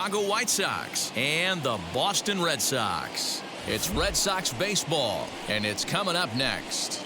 Chicago White Sox and the Boston Red Sox. It's Red Sox baseball, and it's coming up next.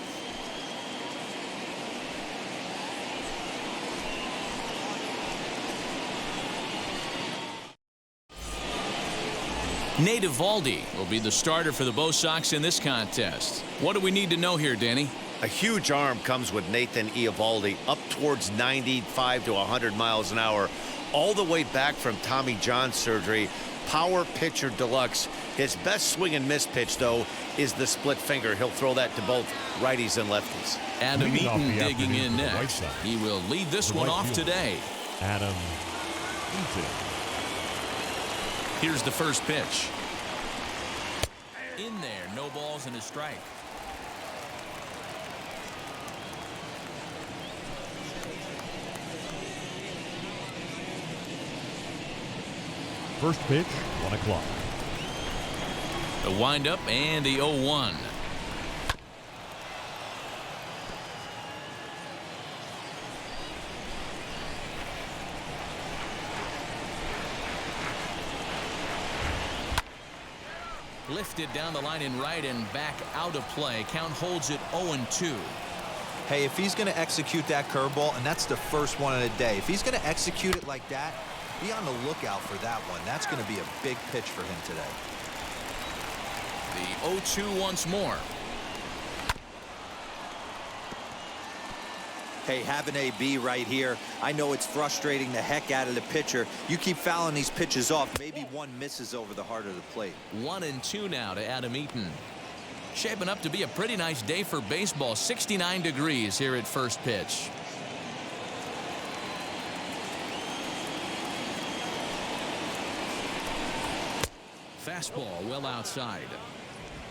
Nate Eovaldi will be the starter for the Bo Sox in this contest. What do we need to know here, Danny? A huge arm comes with Nathan Eovaldi, up towards 95 to 100 miles an hour, all the way back from Tommy John surgery. Power pitcher deluxe. His best swing and miss pitch, though, is the split finger. He'll throw that to both righties and lefties. Adam Eaton digging in next. He will lead this one off today. Adam Eaton. Here's the first pitch. In there, no balls and a strike. First pitch, 1 o'clock. The windup and the 0-1. Lifted down the line in right and back out of play. Count holds it 0-2. Hey, if he's going to execute that curveball, and that's the first one of the day, if he's going to execute it like that, be on the lookout for that one. That's going to be a big pitch for him today. The 0-2 once more. Hey, have an AB right here. I know it's frustrating the heck out of the pitcher. You keep fouling these pitches off. Maybe one misses over the heart of the plate. 1-2 now to Adam Eaton. Shaping up to be a pretty nice day for baseball. 69 degrees here at first pitch. Fastball well outside.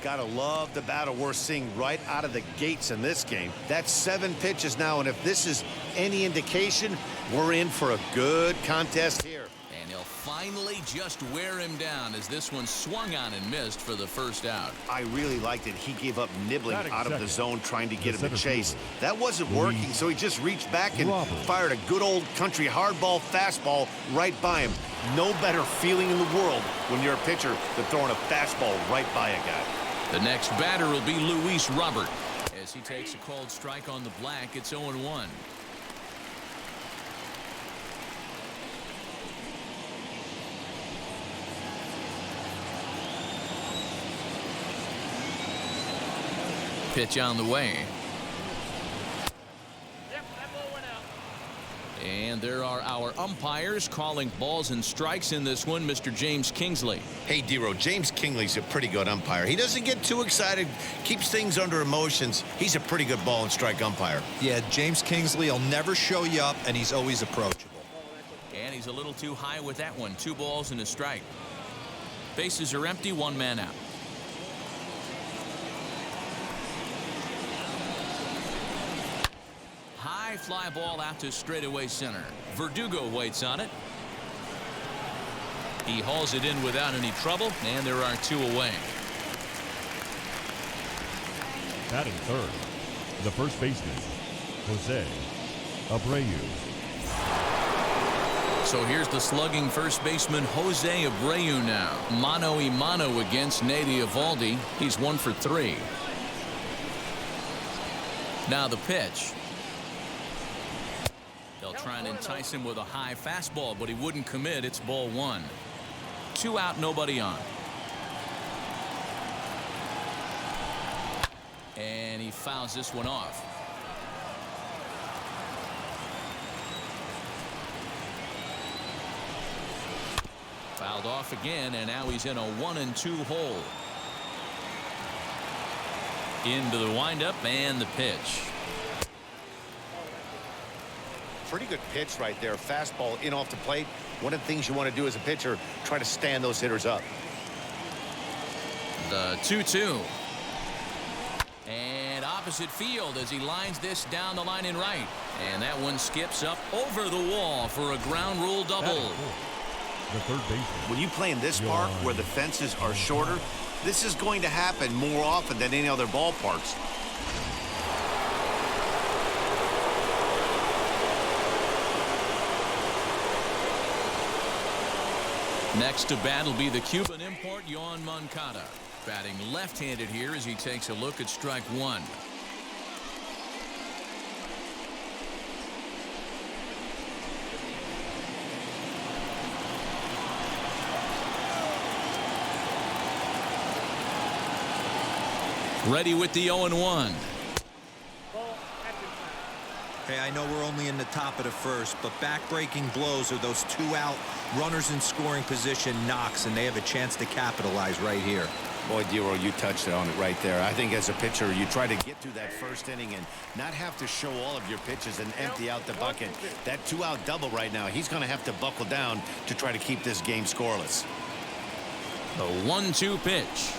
Gotta love the battle we're seeing right out of the gates in this game. That's 7 pitches now, and if this is any indication, we're in for a good contest here. And he'll finally just wear him down as this one swung on and missed for the first out. I really liked it. He gave up nibbling out of the zone trying to get him to chase. That wasn't working, so he just reached back and fired a good old country hardball fastball right by him. No better feeling in the world when you're a pitcher than throwing a fastball right by a guy. The next batter will be Luis Robert. As he takes a called strike on the black, it's 0-1. Pitch on the way. And there are our umpires calling balls and strikes in this one. Mr. James Kingsley. Hey, Dero, James Kingsley's a pretty good umpire. He doesn't get too excited, keeps things under emotions. He's a pretty good ball and strike umpire. Yeah, James Kingsley will never show you up, and he's always approachable. And he's a little too high with that one. 2 balls and a strike. Bases are empty, 1 man out. High fly ball out to straightaway center. Bardugo waits on it. He hauls it in without any trouble, and there are 2 away. Batting third, the first baseman, Jose Abreu. So here's the slugging first baseman, Jose Abreu now. Mano a mano against Nate Eovaldi. He's 1 for 3. Now the pitch. They'll try and entice him with a high fastball, but he wouldn't commit. It's ball 1. 2 out, nobody on. And he fouls this one off. Fouled off again, and now he's in a 1-2 hole. Into the windup and the pitch. Pretty good pitch right there. Fastball in off the plate. One of the things you want to do as a pitcher, try to stand those hitters up. The 2-2. And opposite field as he lines this down the line in right. And that one skips up over the wall for a ground rule double. The third baseman. When you play in this park where the fences are shorter, this is going to happen more often than any other ballparks. Next to bat will be the Cuban import, Yoan Moncada. Batting left-handed here as he takes a look at strike one. Ready with the 0-1. Hey, I know we're only in the top of the first, but back-breaking blows are those two-out runners in scoring position knocks, and they have a chance to capitalize right here. Boy, Dero, you touched on it right there. I think as a pitcher, you try to get through that first inning and not have to show all of your pitches and empty out the bucket. That two-out double right now, he's going to have to buckle down to try to keep this game scoreless. The 1-2 pitch.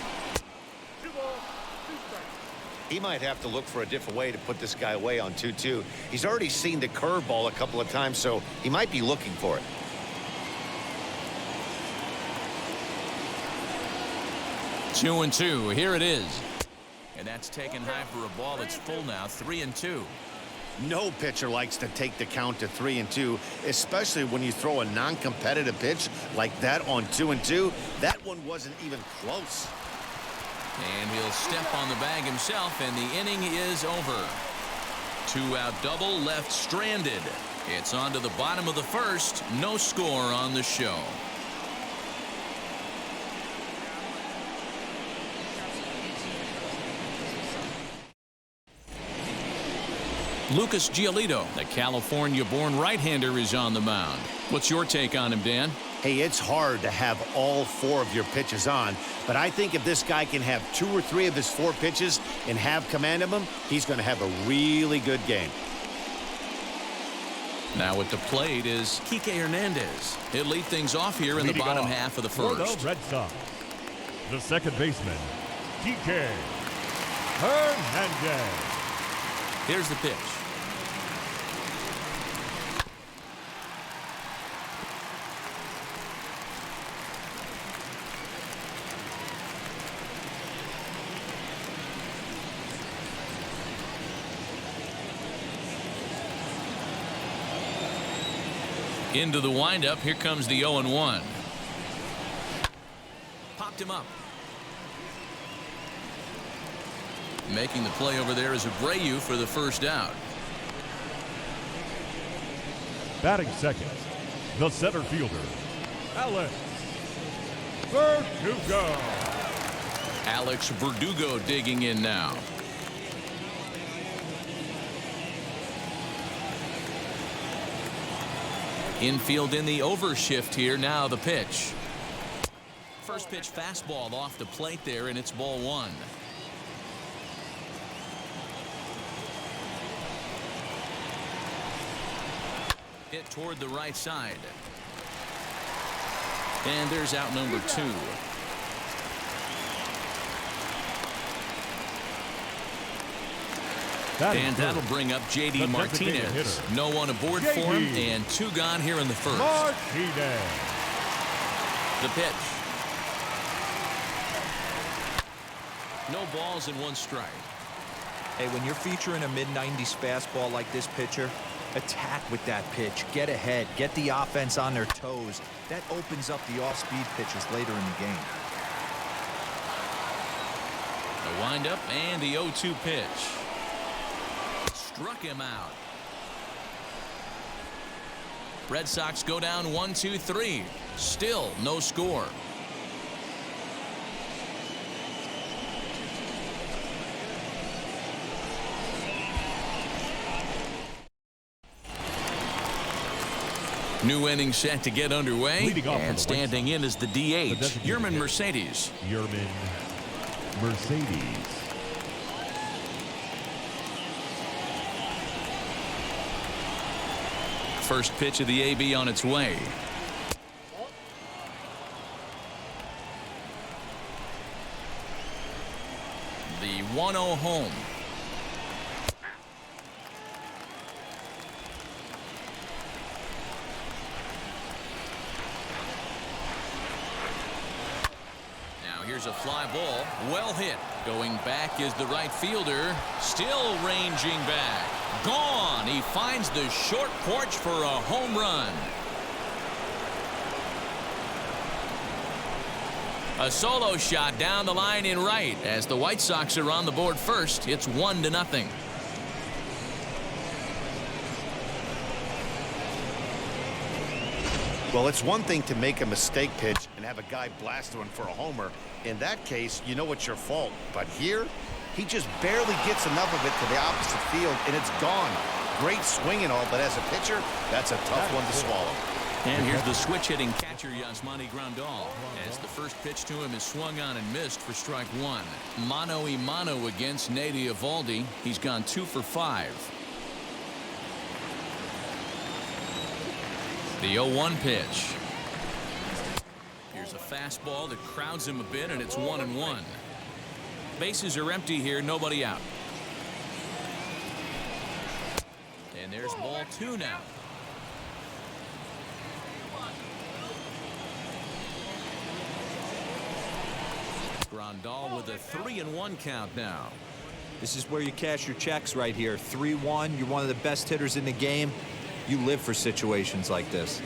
He might have to look for a different way to put this guy away on 2-2. He's already seen the curveball a couple of times, so he might be looking for it. Two and two. Here it is. And that's taken high for a ball that's full now. 3-2. No pitcher likes to take the count to 3-2, especially when you throw a non-competitive pitch like that on 2-2. That one wasn't even close. And he'll step on the bag himself, and the inning is over. Two-out double left stranded. It's on to the bottom of the first. No score on the show. Lucas Giolito, the California-born right-hander, is on the mound. What's your take on him, Dan? Hey, it's hard to have all four of your pitches on, but I think if this guy can have 2 or 3 of his 4 pitches and have command of them, he's going to have a really good game. Now at the plate is Kike Hernandez. He'll lead things off here in the bottom half of the For first. the Red Sox, the second baseman, Kike Hernandez. Here's the pitch. Into the windup. Here comes the 0-1. Popped him up. Making the play over there is Abreu for the first out. Batting second, the center fielder, Alex Bardugo. Alex Bardugo digging in now. Infield in the overshift here. Now the pitch. First pitch fastball off the plate there, and it's ball one. Hit toward the right side. And there's out number 2. And that'll bring up J.D. Martinez. No one aboard for him, and 2 gone here in the first. Martinez. The pitch. No balls and 1 strike. Hey, when you're featuring a mid-90s fastball like this pitcher, attack with that pitch. Get ahead. Get the offense on their toes. That opens up the off-speed pitches later in the game. The windup and the 0-2 pitch. Struck him out. Red Sox go down 1-2-3. Still no score. New inning set to get underway, and standing in is the DH, Yermin Mercedes. Yermin Mercedes. First pitch of the AB on its way. The 1-0 home. Here's a fly ball. Well hit. Going back is the right fielder. Still ranging back. Gone. He finds the short porch for a home run. A solo shot down the line in right. As the White Sox are on the board first, it's 1-0. Well, it's one thing to make a mistake pitch and have a guy blast one for a homer. In that case, you know it's your fault. But here, he just barely gets enough of it to the opposite field, and it's gone. Great swing and all, but as a pitcher, that's a tough one to swallow. And here's the switch-hitting catcher, Yasmani Grandal, as the first pitch to him is swung on and missed for strike one. Mano-a-mano against Nate Eovaldi. He's gone 2 for 5. The 0-1 pitch. Here's a fastball that crowds him a bit, and it's 1-1. Bases are empty here, nobody out. And there's ball 2 now. Grandal with a 3-1 count now. This is where you cash your checks right here. 3-1. You're one of the best hitters in the game. You live for situations like this.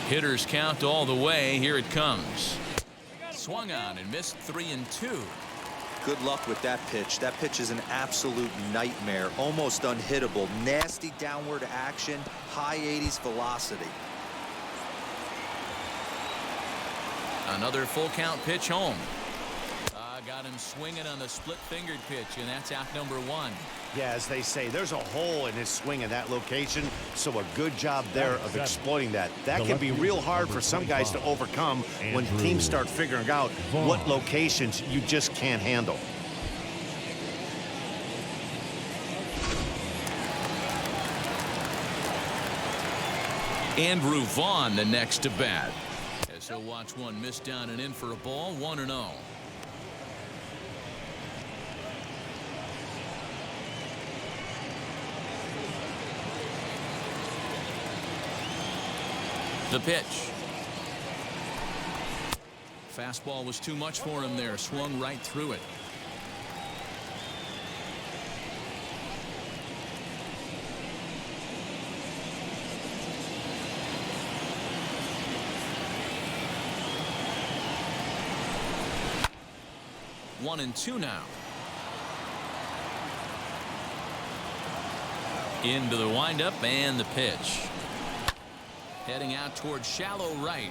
Hitters count all the way. Here it comes. Swung on and missed 3-2. Good luck with that pitch. That pitch is an absolute nightmare. Almost unhittable. Nasty downward action. High 80s velocity. Another full count pitch home. Got him swinging on the split-fingered pitch, and that's out number 1. Yeah, as they say, there's a hole in his swing in that location, so a good job there of exploiting that. That can be real hard for some guys to overcome when teams start figuring out what locations you just can't handle. Andrew Vaughn the next to bat. As he'll watch one miss down and in for a ball, 1-0. The pitch. Fastball was too much for him there. Swung right through it. One and two now. Into the windup and the pitch. Heading out towards shallow right.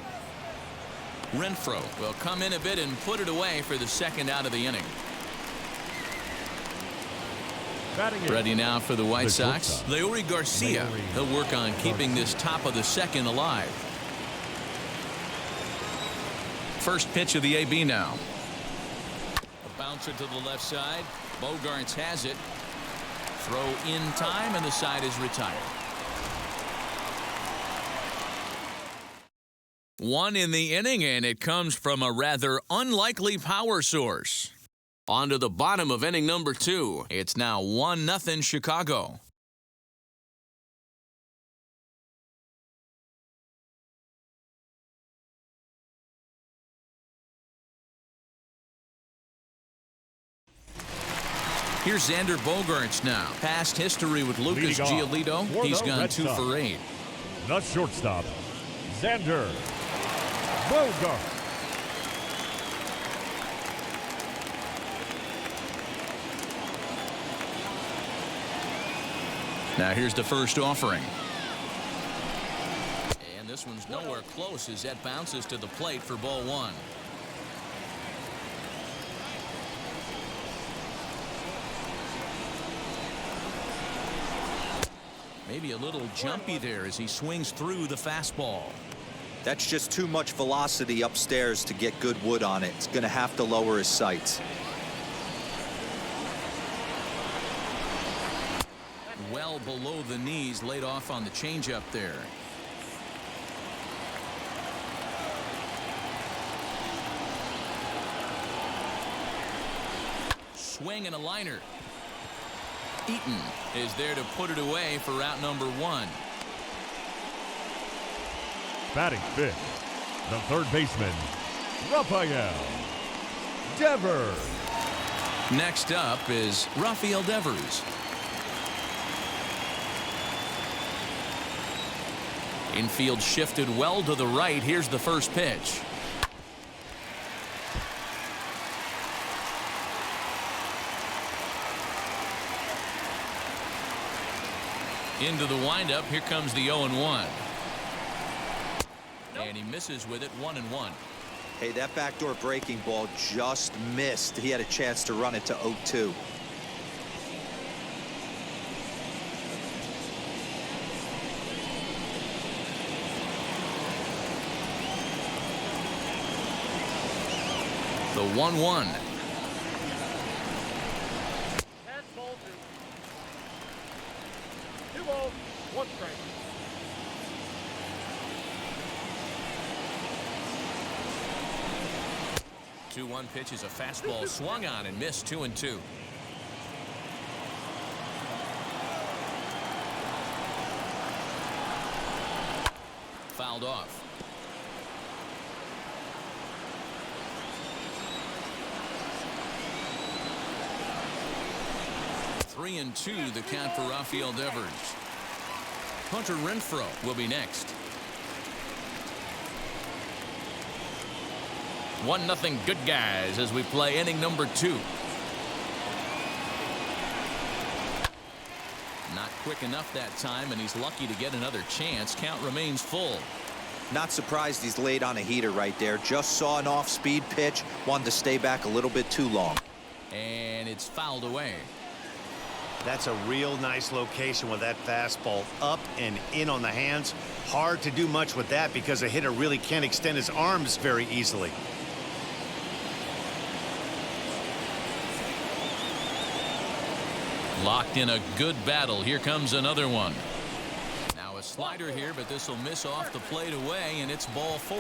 Renfroe will come in a bit and put it away for the second out of the inning. Ready now for the White Sox. Leury Garcia. He'll work on keeping this top of the second alive. First pitch of the AB now. A bouncer to the left side. Bogarts has it. Throw in time, and the side is retired. One in the inning, and it comes from a rather unlikely power source. On to the bottom of inning number 2. It's now 1-0 Chicago. Here's Xander Bogaerts now. Past history with Lucas Giolito. He's gone 2 for 8. The shortstop, Xander Bogaerts. Now here's the first offering. And this one's nowhere close as that bounces to the plate for ball 1. Maybe a little jumpy there as he swings through the fastball. That's just too much velocity upstairs to get good wood on it. It's going to have to lower his sights. Well below the knees, laid off on the changeup there. Swing and a liner. Eaton is there to put it away for out number 1. Batting fifth, the third baseman, Rafael Devers. Next up is Rafael Devers. Infield shifted well to the right. Here's the first pitch. Into the windup. Here comes the 0-1. And he misses with it, 1-1. Hey, that backdoor breaking ball just missed. He had a chance to run it to 0-2. The 1-1. That's ball 2. 2 balls, 1 strike. 2-1 pitch is a fastball swung on and missed, 2-2. Fouled off. 3-2 the count for Rafael Devers. Hunter Renfroe will be next. 1-0 good guys as we play inning number 2. Not quick enough that time, and he's lucky to get another chance. Count remains full. Not surprised he's laid on a heater right there. Just saw an off-speed pitch. Wanted to stay back a little bit too long. And it's fouled away. That's a real nice location with that fastball up and in on the hands. Hard to do much with that because a hitter really can't extend his arms very easily. Locked in a good battle. Here comes another one. Now a slider here, but this will miss off the plate away, and it's ball 4.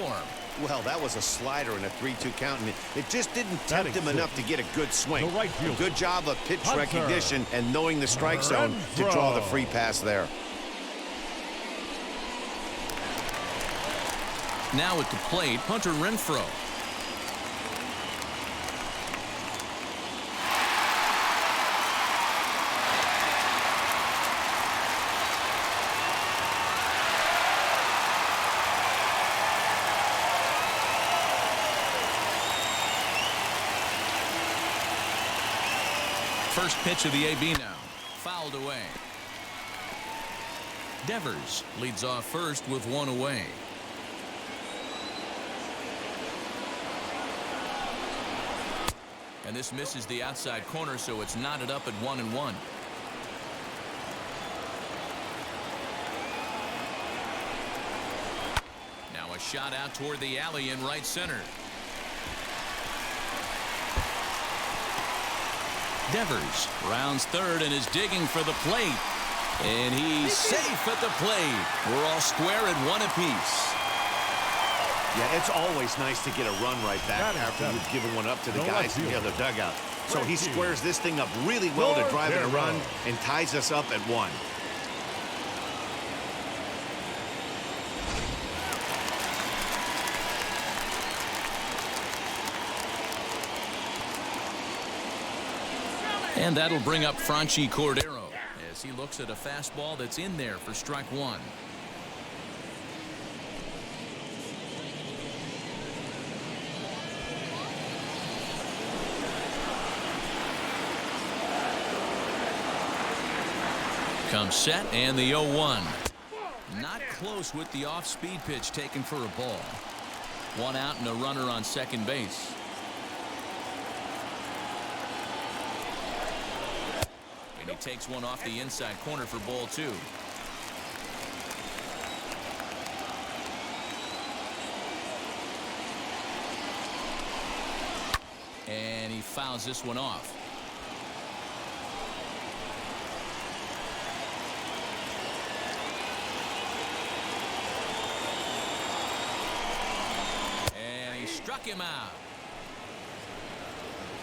Well, that was a slider in a 3-2 count, and it just didn't tempt him enough to get a good swing. A good job of pitch recognition and knowing the strike zone to draw the free pass there. Now at the plate, Hunter Renfroe. First pitch of the AB now. Fouled away. Devers leads off first with 1 away. And this misses the outside corner, so it's knotted up at 1-1. Now a shot out toward the alley in right center. Devers rounds third and is digging for the plate. And he's safe at the plate. We're all square at 1 apiece. Yeah, it's always nice to get a run right back after you've given one up to the guys in the other dugout. So he squares this thing up really well to drive in a run and ties us up at 1. And that'll bring up Franchi Cordero as he looks at a fastball that's in there for strike 1. Comes set and the 0-1. Not close with the off-speed pitch taken for a ball. 1 out and a runner on second base. And he takes one off the inside corner for ball 2. And he fouls this one off. And he struck him out.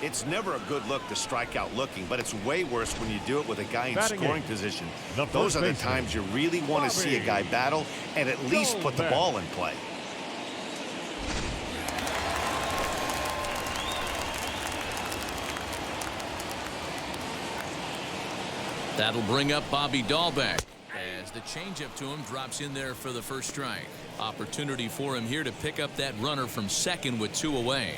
It's never a good look to strike out looking, but it's way worse when you do it with a guy in scoring position. Those are the times you really want to see a guy battle and at least put the ball in play. That'll bring up Bobby Dahlbeck As the changeup to him drops in there for the first strike. Opportunity for him here to pick up that runner from second with 2 away.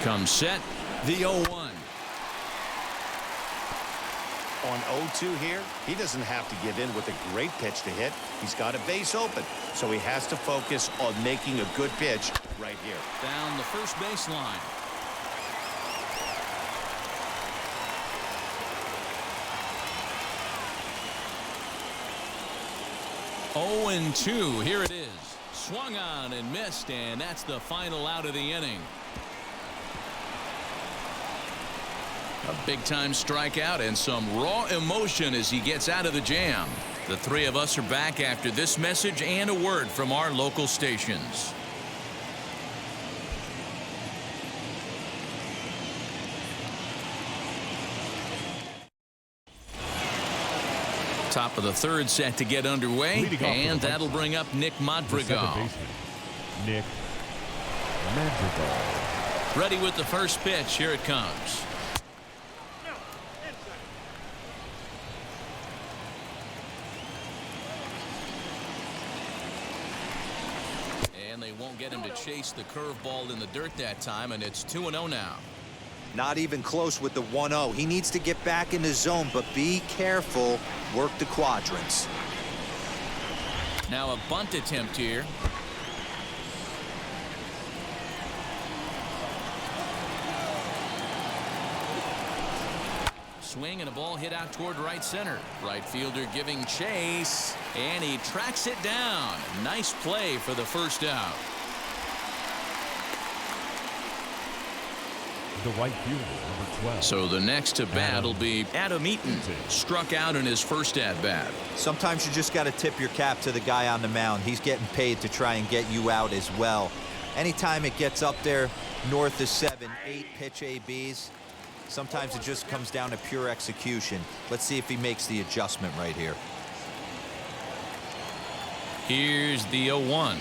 Comes set, the 0-1. On 0-2 here, he doesn't have to give in with a great pitch to hit. He's got a base open, so he has to focus on making a good pitch right here. Down the first baseline. Oh, and 2. Here it is. Swung on and missed, and that's the final out of the inning. A big-time strikeout and some raw emotion as he gets out of the jam. The three of us are back after this message and a word from our local stations. Top of the third set to get underway, and that'll bring up Nick Madrigal. Nick Madrigal. Ready with the first pitch. Here it comes. And they won't get him to chase the curveball in the dirt that time, and it's 2-0 now. Not even close with the 1-0. He needs to get back in the zone, but be careful. Work the quadrants. Now a bunt attempt here. Swing and a ball hit out toward right center. Right fielder giving chase, and he tracks it down. Nice play for the first out. The right fielder, number 12. So the next to bat will be Adam Eaton. Struck out in his first at-bat. Sometimes you just got to tip your cap to the guy on the mound. He's getting paid to try and get you out as well. Anytime it gets up there north of 7, 8 pitch ABs, sometimes it just comes down to pure execution. Let's see if he makes the adjustment right here. Here's the 0-1.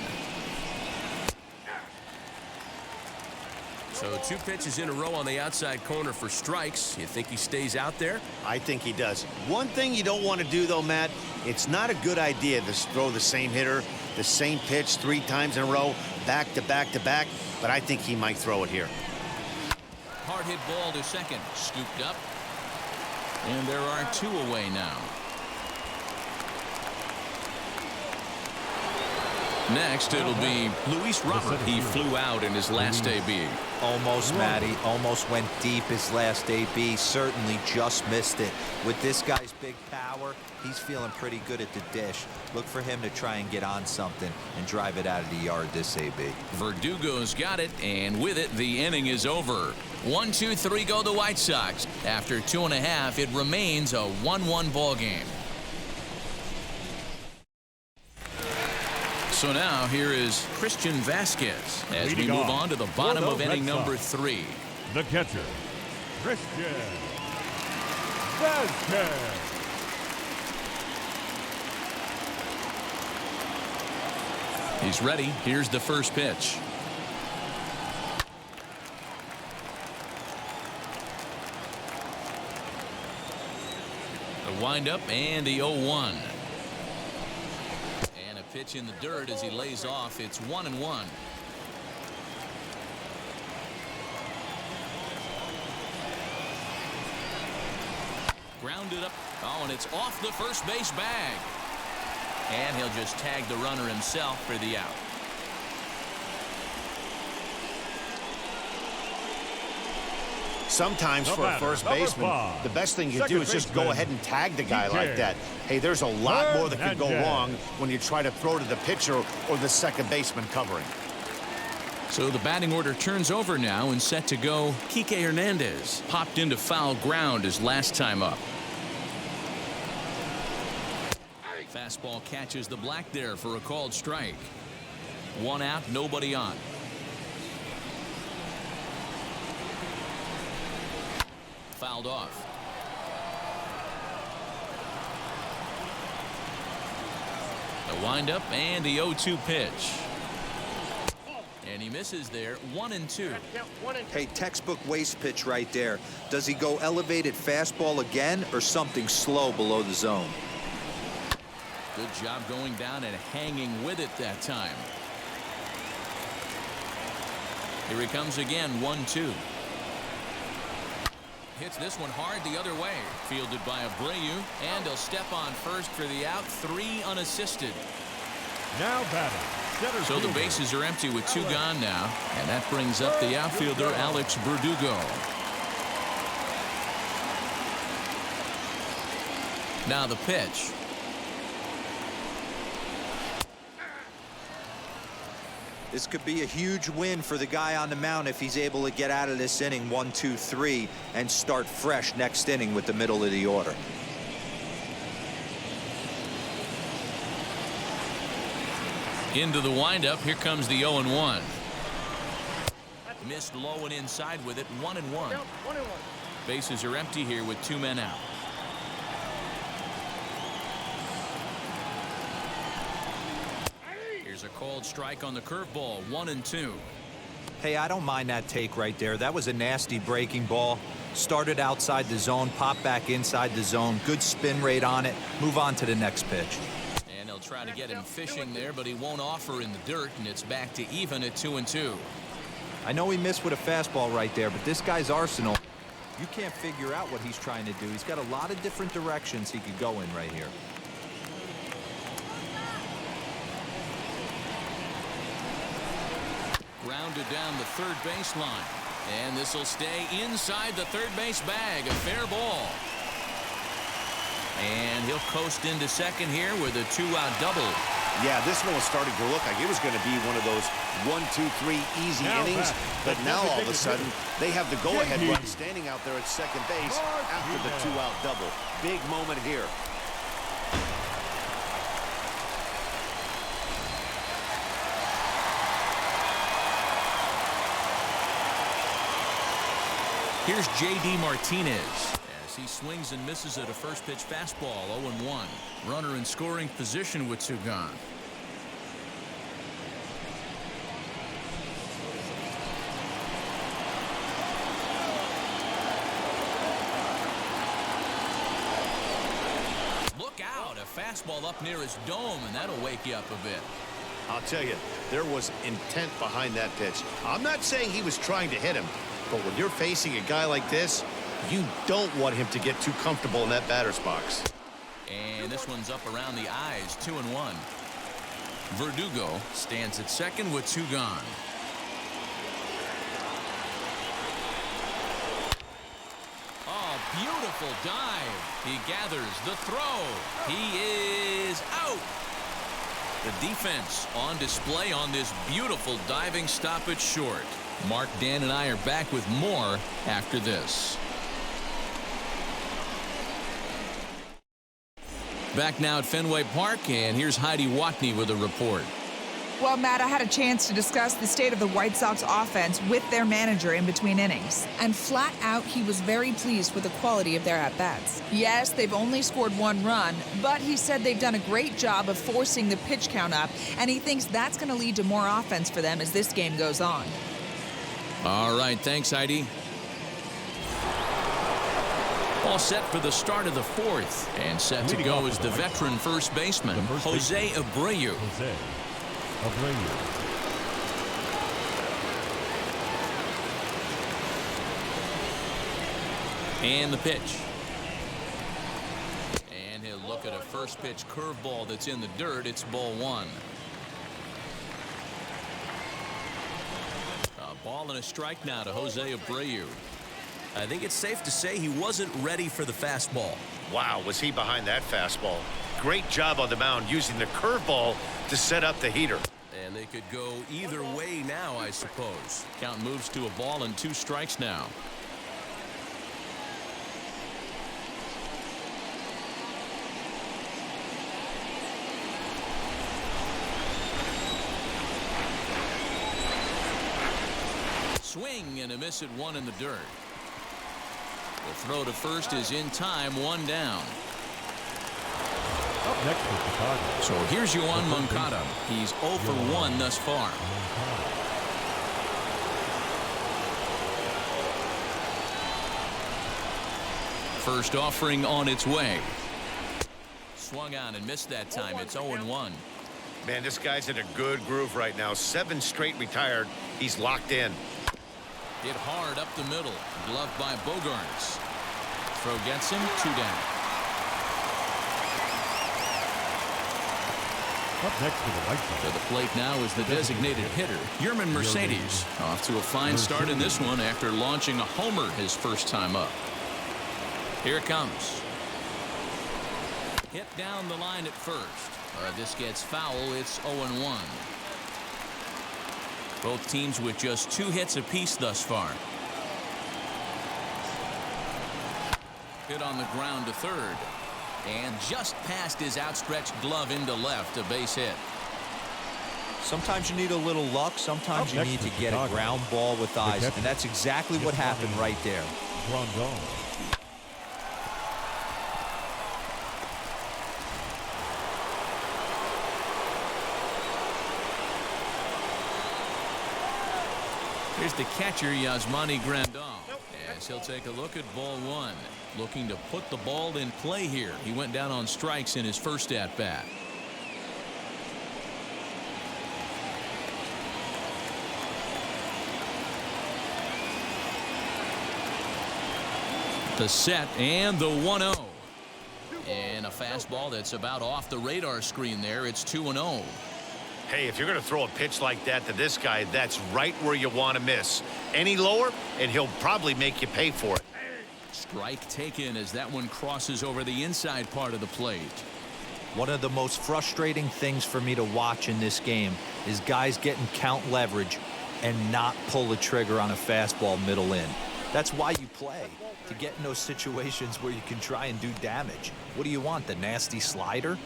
So 2 pitches in a row on the outside corner for strikes. You think he stays out there? I think he does. One thing you don't want to do, though, Matt, it's not a good idea to throw the same hitter, the same pitch 3 times in a row, back to back to back, but I think he might throw it here. Hard hit ball to second. Scooped up. And there are 2 away now. Next, it'll be Luis Robert. He flew out in his last AB. Almost, Matty. Almost went deep his last AB. Certainly just missed it. With this guy's big power, he's feeling pretty good at the dish. Look for him to try and get on something and drive it out of the yard this AB. Verdugo's got it, and with it, the inning is over. 1-2-3 go the White Sox. After 2.5, it remains a 1-1 ball game. So now here is Christian Vasquez as we move on to the bottom of inning number 3. The catcher, Christian Vasquez. He's ready. Here's the first pitch. The windup and the 0-1. Pitch in the dirt as he lays off. It's 1-1. Grounded up. Oh, and it's off the first base bag. And he'll just tag the runner himself for the out. Sometimes for a first baseman, the best thing you do is just go ahead and tag the guy like that. Hey, there's a lot more that could go wrong when you try to throw to the pitcher or the second baseman covering. So the batting order turns over now and set to go. Kike Hernandez popped into foul ground his last time up. Fastball catches the black there for a called strike. 1 out, nobody on. Fouled off. The windup and the 0-2 pitch. And he misses there, 1-2. Hey, textbook waste pitch right there. Does he go elevated fastball again or something slow below the zone? Good job going down and hanging with it that time. Here he comes again, 1-2. Hits this one hard the other way. Fielded by Abreu, and he'll step on first for the out, 3 unassisted. Now batting. So the bases are empty with 2 gone now, and that brings up the outfielder Alex Bardugo. Now the pitch. This could be a huge win for the guy on the mound if he's able to get out of this inning 1-2-3 and start fresh next inning with the middle of the order. Into the windup. Here comes the 0-1. Missed low and inside with it. 1-1. Bases are empty here with 2 men out. Here's a called strike on the curveball. 1-2. Hey, I don't mind that take right there. That was a nasty breaking ball. Started outside the zone, popped back inside the zone. Good spin rate on it. Move on to the next pitch. And they'll try to get him fishing there, but he won't offer in the dirt, and it's back to even at 2-2. I know he missed with a fastball right there, but this guy's arsenal, you can't figure out what he's trying to do. He's got a lot of different directions he could go in right here. Grounded down the third baseline. And this will stay inside the third base bag. A fair ball. And he'll coast into second here with a 2-out double. Yeah, this one was starting to look like it was going to be one of those 1-2-3 easy innings. But now all of a sudden, they have the go-ahead run standing out there at second base after the 2-out double. Big moment here. Here's J.D. Martinez as he swings and misses at a first pitch fastball. 0-1. Runner in scoring position with 2 gone. Look out, a fastball up near his dome, and that'll wake you up a bit. I'll tell you, there was intent behind that pitch. I'm not saying he was trying to hit him, but when you're facing a guy like this, you don't want him to get too comfortable in that batter's box. And this one's up around the eyes, 2-1. Verdugo stands at second with 2 gone. Oh, beautiful dive. He gathers the throw. He is out. The defense on display on this beautiful diving stoppage short. Mark, Dan, and I are back with more after this. Back now at Fenway Park, and here's Heidi Watney with a report. Well, Matt, I had a chance to discuss the state of the White Sox offense with their manager in between innings. And flat out, he was very pleased with the quality of their at-bats. Yes, they've only scored 1 run, but he said they've done a great job of forcing the pitch count up, and he thinks that's going to lead to more offense for them as this game goes on. All right, thanks, Heidi. All set for the start of the 4th, and set to go is the veteran first baseman, Jose Abreu. Jose Abreu. And the pitch. And he'll look at a first pitch curveball that's in the dirt. It's ball 1. A ball and a strike now to Jose Abreu. I think it's safe to say he wasn't ready for the fastball. Wow, was he behind that fastball. Great job on the mound using the curveball to set up the heater. And they could go either way now, I suppose. Count moves to a ball and 2 strikes now. Swing and a miss at 1 in the dirt. The throw to first is in time, 1 down. Up next with Chicago. So here's Yoan Moncada. He's 0 for 1 thus far. first offering on its way. Swung on and missed that time. It's 0-1. Man, this guy's in a good groove right now. 7 straight retired. He's locked in. Hit hard up the middle. Gloved by Bogarts. Throw gets him. 2 down. Up next to the White Sox. To the plate now is the designated hitter, Yerman Mercedes. Off to a fine start in this one after launching a homer his first time up. Here it comes. Hit down the line at first. This gets foul. It's 0-1. Both teams with just 2 hits apiece thus far. Hit on the ground to third. And just past his outstretched glove into left, a base hit. Sometimes you need a little luck. Sometimes you need to get a ground ball with eyes. And that's exactly what happened right there. Rondon. Here's the catcher, Yasmani Grandal, as he'll take a look at ball 1. Looking to put the ball in play here. He went down on strikes in his first at-bat. The set and the 1-0. And a fastball that's about off the radar screen there. It's 2-0. Hey, if you're going to throw a pitch like that to this guy, that's right where you want to miss. Any lower, and he'll probably make you pay for it. Strike taken as that one crosses over the inside part of the plate. One of the most frustrating things for me to watch in this game is guys getting count leverage and not pull the trigger on a fastball middle in. That's why you play, to get in those situations where you can try and do damage. What do you want, the nasty slider?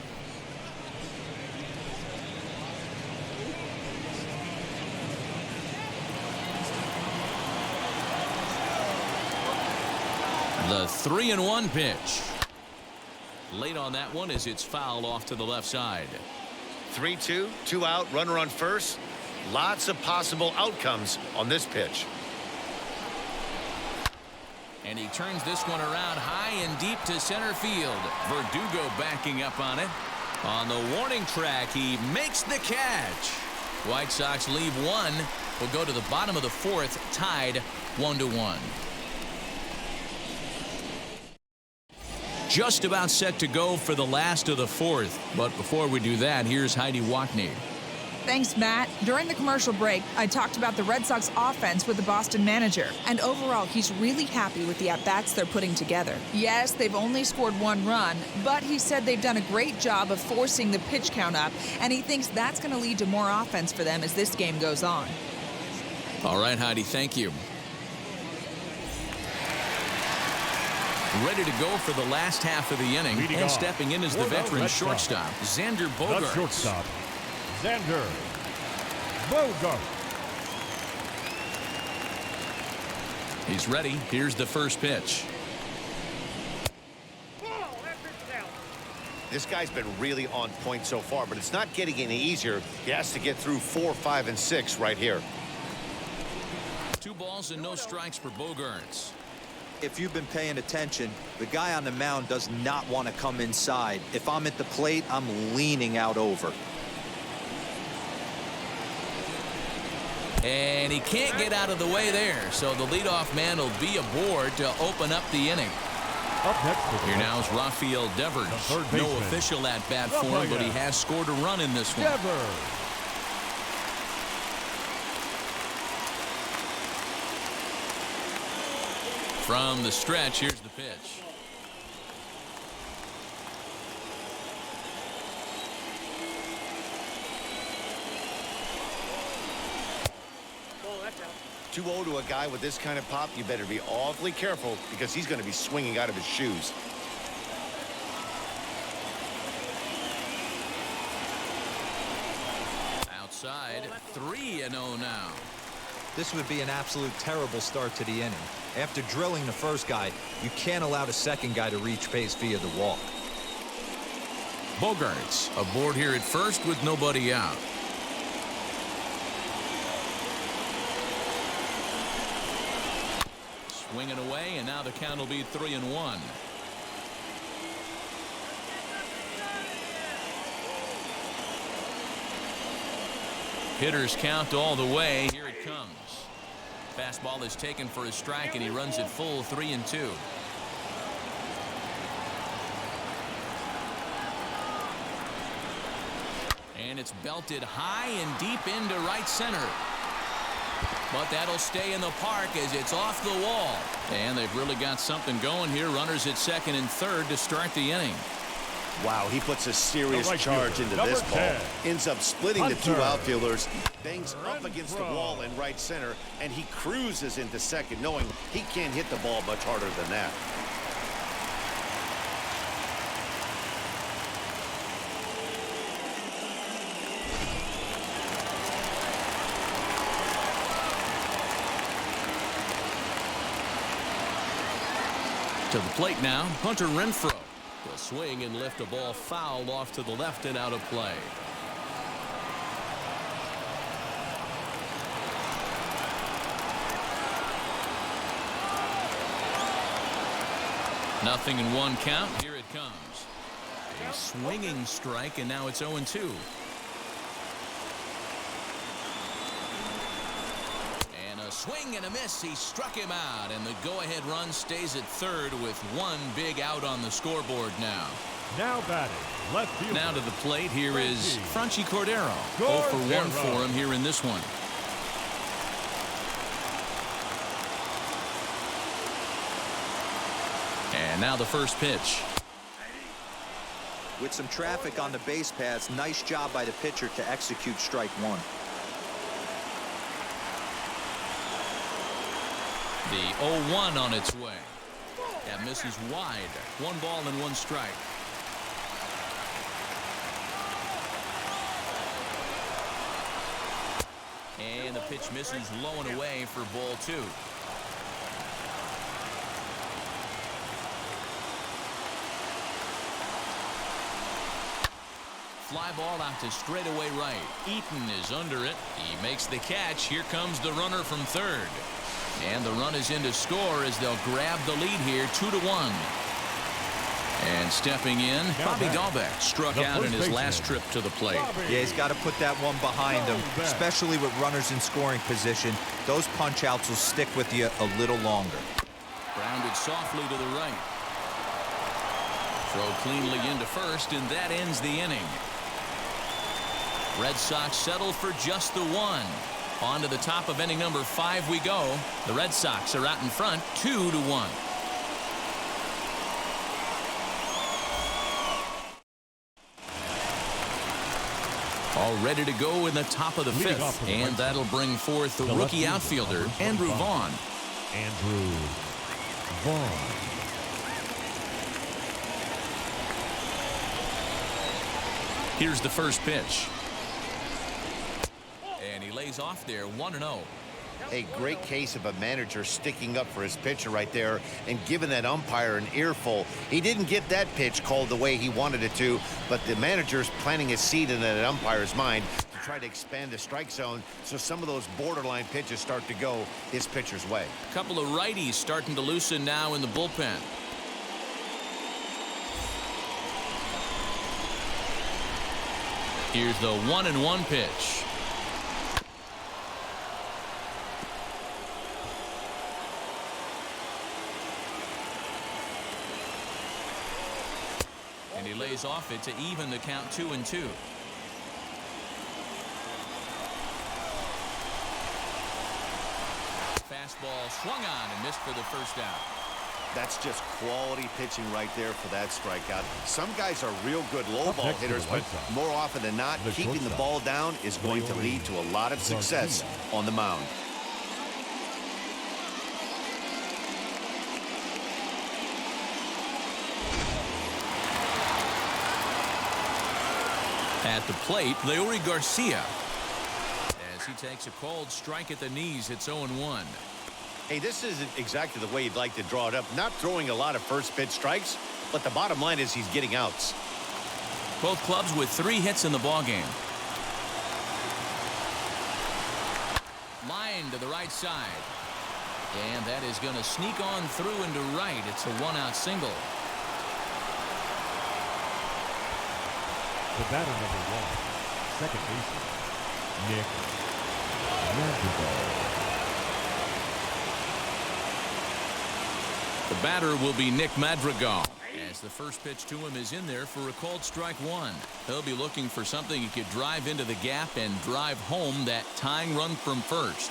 The 3-1 pitch. Late on that one as it's fouled off to the left side. 3-2, 2 out, runner on first. Lots of possible outcomes on this pitch. And he turns this one around high and deep to center field. Bardugo backing up on it. On the warning track, he makes the catch. White Sox leave one. Will go to the bottom of the 4th, tied 1-1. Just about set to go for the last of the 4th. But before we do that, here's Heidi Wackney. Thanks, Matt. During the commercial break, I talked about the Red Sox offense with the Boston manager. And overall, he's really happy with the at-bats they're putting together. Yes, they've only scored 1 run, but he said they've done a great job of forcing the pitch count up, and he thinks that's going to lead to more offense for them as this game goes on. All right, Heidi, thank you. Ready to go for the last half of the inning. Leading and off stepping in is the for the veteran Red Sox, shortstop, Xander The Bogaerts. shortstop, Xander Bogaerts. He's ready. Here's the first pitch. This guy's been really on point so far, but it's not getting any easier. He has to get through 4, 5, and 6 right here. 2 balls and no strikes for Bogaerts. If you've been paying attention, the guy on the mound does not want to come inside. If I'm at the plate, I'm leaning out over. And he can't get out of the way there, so the leadoff man will be aboard to open up the inning. Up next to the Here now is Rafael Devers. The third No baseman, official at-bat for him, but he has scored a run in this one. Devers. From the stretch, here's the pitch. Oh, that's out. 2-0 to a guy with this kind of pop, you better be awfully careful because he's going to be swinging out of his shoes. Outside, 3-0 now. This would be an absolute terrible start to the inning. After drilling the first guy, you can't allow the second guy to reach base via the walk. Bogaerts aboard here at first with nobody out. Swinging away, and now the count will be 3-1. Hitters count all the way. Here it comes. Fastball is taken for a strike, and he runs it full 3-2. And it's belted high and deep into right center. But that'll stay in the park as it's off the wall. And they've really got something going here. Runners at second and third to start the inning. Wow, he puts a serious right charge fielder, into number this ball. 10, Ends up splitting the two Hunter. outfielders, bangs up against the Renfroe. wall in right center, and he cruises into second, knowing he can't hit the ball much harder than that. To the plate now, Hunter Renfroe. Will swing and lift a ball foul off to the left and out of play. Nothing in one count. Here it comes. A swinging strike, and now it's 0-2. Swing and a miss. He struck him out, and the go-ahead run stays at third with one big out on the scoreboard now. Now batting, left fielder. Now to the plate. Here is Franchy Cordero. 0 for 1 Cordero. for him here in this one. And now the first pitch. With some traffic on the base paths, nice job by the pitcher to execute strike one. The 0-1 on its way. That misses wide. 1 ball and 1 strike. And the pitch misses low and away for ball 2. Fly ball out to straightaway right. Eaton is under it. He makes the catch. Here comes the runner from third. And the run is in to score as they'll grab the lead here, 2-1. And stepping in, Bobby Dahlbeck struck out in his last trip to the plate. Yeah, he's got to put that one behind him, especially with runners in scoring position. Those punch-outs will stick with you a little longer. Grounded softly to the right. Throw cleanly into first, and that ends the inning. Red Sox settle for just the one. On to the top of inning number 5 we go. The Red Sox are out in front, 2-1. All ready to go in the top of the 5th, and that'll bring forth the rookie outfielder, Andrew Vaughn. Andrew Vaughn. Here's the first pitch. And he lays off there, 1-0. A great case of a manager sticking up for his pitcher right there and giving that umpire an earful. He didn't get that pitch called the way he wanted it to, but the manager's planting a seed in that umpire's mind to try to expand the strike zone so some of those borderline pitches start to go his pitcher's way. A couple of righties starting to loosen now in the bullpen. Here's the 1-1 pitch. And he lays off it to even the count 2-2. Fastball swung on and missed for the first out. That's just quality pitching right there for that strikeout. Some guys are real good low ball hitters, but more often than not, keeping the ball down is going to lead to a lot of success on the mound. At the plate, Leury Garcia. As he takes a cold strike at the knees, it's 0-1. Hey, this isn't exactly the way you'd like to draw it up. Not throwing a lot of first pitch strikes, but the bottom line is he's getting outs. Both clubs with 3 hits in the ballgame. Line to the right side. And that is going to sneak on through into right. It's a 1-out single. The batter number 1, second baseman, Nick Madrigal. The batter will be Nick Madrigal, as the first pitch to him is in there for a called strike one. He'll be looking for something he could drive into the gap and drive home that tying run from first.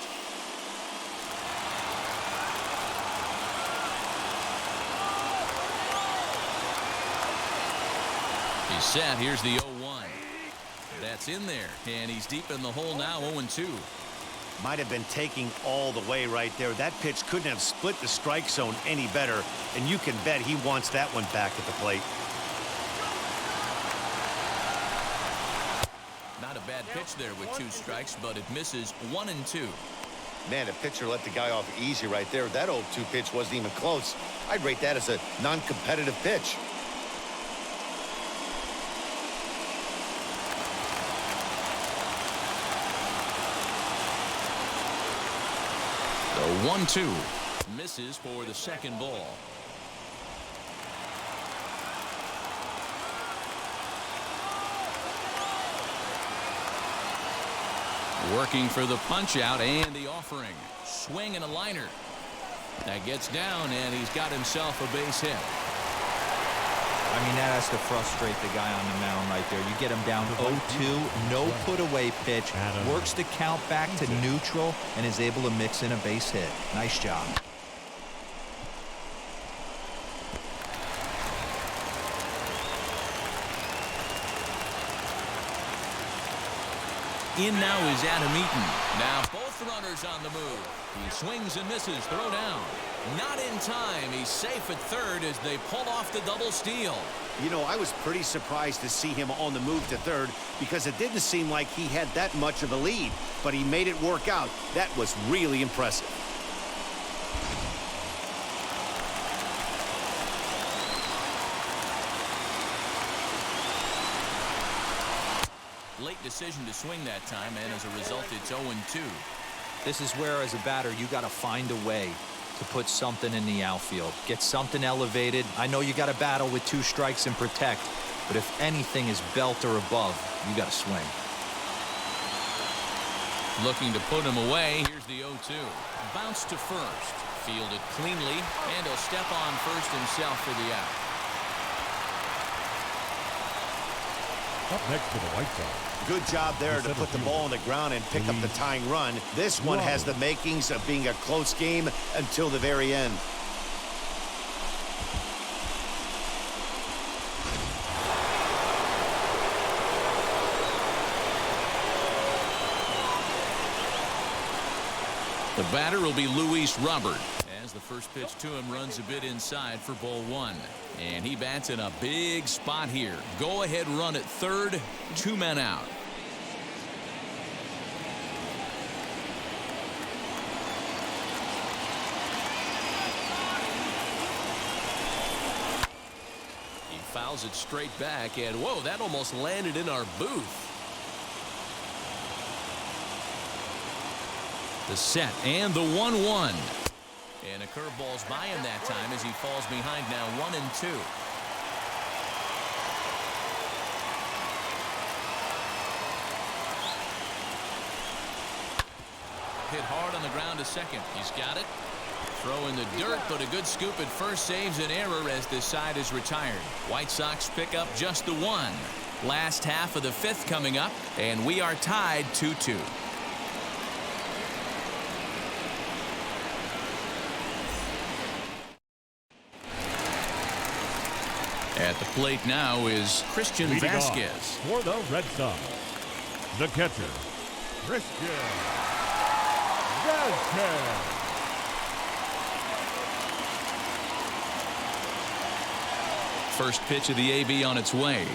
He's set. Here's the 0-1. That's in there, and he's deep in the hole now, 0-2. Might have been taking all the way right there. That pitch couldn't have split the strike zone any better, and you can bet he wants that one back at the plate. Not a bad pitch there with 2 strikes, but it misses 1-2. Man, the pitcher let the guy off easy right there. That 0-2 pitch wasn't even close. I'd rate that as a non-competitive pitch. The 1-2 misses for the second ball. Working for the punch out and the offering. Swing and a liner. That gets down, and he's got himself a base hit. I mean, that has to frustrate the guy on the mound right there. You get him down 0-2, no put-away pitch, works the count back to neutral, and is able to mix in a base hit. Nice job. In now is Adam Eaton. Now both runners on the move. He swings and misses. Throw down. Not in time. He's safe at third as they pull off the double steal. You know, I was pretty surprised to see him on the move to third because it didn't seem like he had that much of a lead, but he made it work out. That was really impressive. Late decision to swing that time, and as a result, it's 0-2. This is where, as a batter, you got to find a way to put something in the outfield. Get something elevated. I know you got to battle with 2 strikes and protect, but if anything is belt or above, you got to swing. Looking to put him away. Here's the 0-2. Bounce to first. Fielded cleanly, and he'll step on first himself for the out. Up next for the White Sox. Good job there to put the ball on the ground and pick up the tying run. This one has the makings of being a close game until the very end. The batter will be Luis Robert, as the first pitch to him runs a bit inside for ball 1. And he bats in a big spot here. Go ahead run at third, 2 men out. He fouls it straight back, and whoa, that almost landed in our booth. The set and the 1-1. And a curveball's by him that time as he falls behind now 1-2. Hit hard on the ground to second. He's got it. Throw in the dirt, but a good scoop at first saves an error as this side is retired. White Sox pick up just the 1. Last half of the 5th coming up, and we are tied 2-2. At the plate now is Christian Leading off Vasquez. for the Red Sox, the catcher, Christian Vasquez. First pitch of the AB on its way.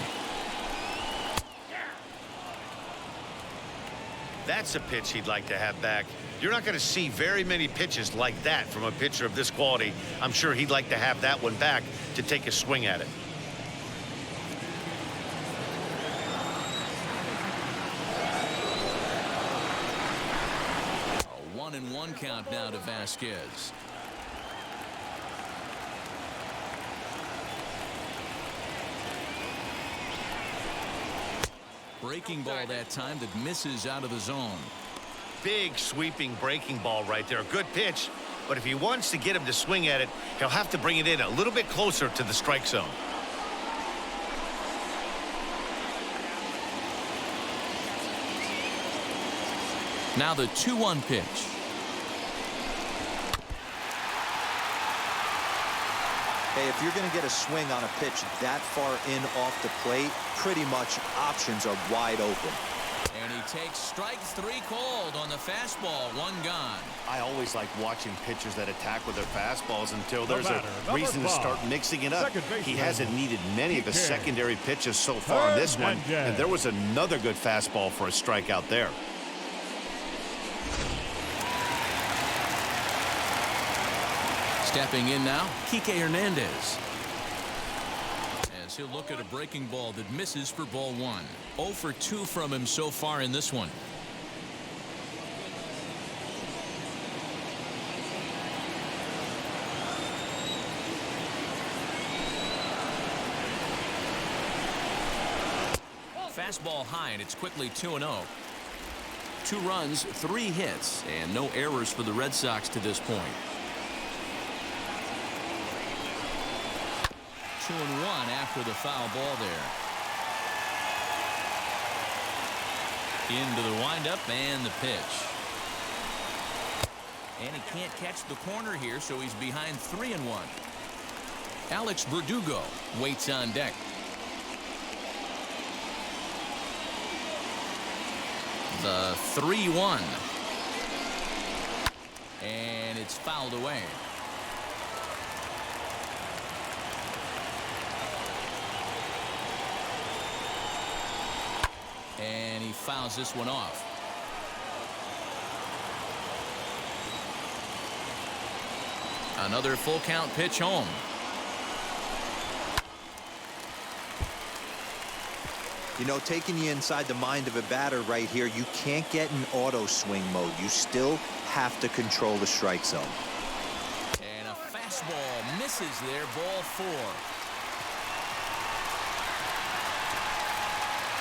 That's a pitch he'd like to have back. You're not going to see very many pitches like that from a pitcher of this quality. I'm sure he'd like to have that one back to take a swing at it. A 1-1 count now to Vasquez. Breaking ball that time that misses out of the zone. Big sweeping breaking ball right there. Good pitch. But if he wants to get him to swing at it, he'll have to bring it in a little bit closer to the strike zone. Now the 2-1 pitch. Hey, if you're going to get a swing on a pitch that far in off the plate, pretty much options are wide open. And he takes strike 3 called on the fastball. 1 gone. I always like watching pitchers that attack with their fastballs until there's batter, a reason to start mixing it up. He hasn't needed many of his secondary pitches so far in this one, and there was another good fastball for a strikeout there. Stepping in now, Kike Hernandez. As he'll look at a breaking ball that misses for ball 1. 0 for 2 from him so far in this one. Fastball high, and it's quickly 2-0. 2 runs, 3 hits, and no errors for the Red Sox to this point. 2-1 after the foul ball there. Into the windup and the pitch. And he can't catch the corner here, so he's behind 3-1. Alex Bardugo waits on deck. The 3-1. And it's fouled away. And he fouls this one off. Another full count pitch home. You know, taking you inside the mind of a batter right here, you can't get in auto swing mode. You still have to control the strike zone. And a fastball misses there, ball 4.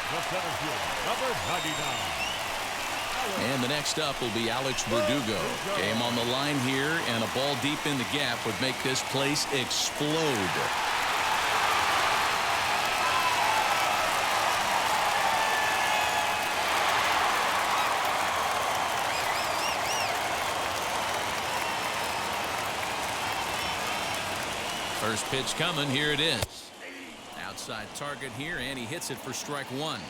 The center fielder, number 99. And the next up will be Alex Bardugo. Game on the line here, and a ball deep in the gap would make this place explode. First pitch coming. Here it is. Outside target here, and he hits it for strike 1.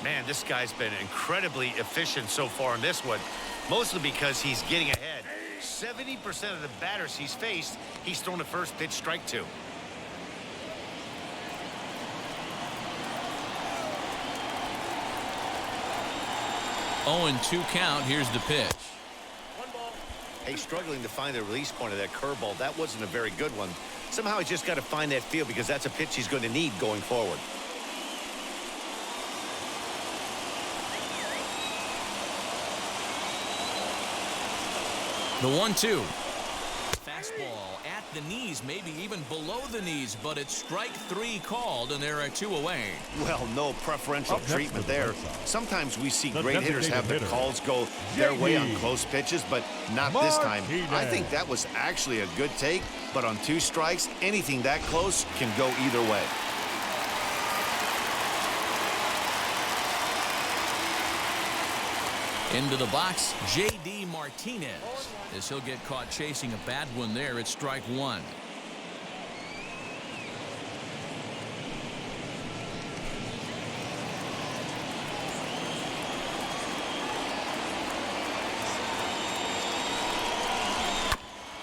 Man, this guy's been incredibly efficient so far in this one, mostly because he's getting ahead. 70% of the batters he's faced, he's thrown a first pitch strike to. Oh, and 2 count. Here's the pitch. Hey, struggling to find the release point of that curveball. That wasn't a very good one. Somehow he's just got to find that feel, because that's a pitch he's going to need going forward. The 1-2. Fastball at the knees, maybe even below the knees, but it's strike 3 called, and there are 2 away. Well, no preferential treatment there. Sometimes we see great hitters have their hitter. calls go their way on close pitches, but not this time. I think that was actually a good take, but on 2 strikes, anything that close can go either way. Into the box, J.D. Martinez. As he'll get caught chasing a bad one there, it's strike 1.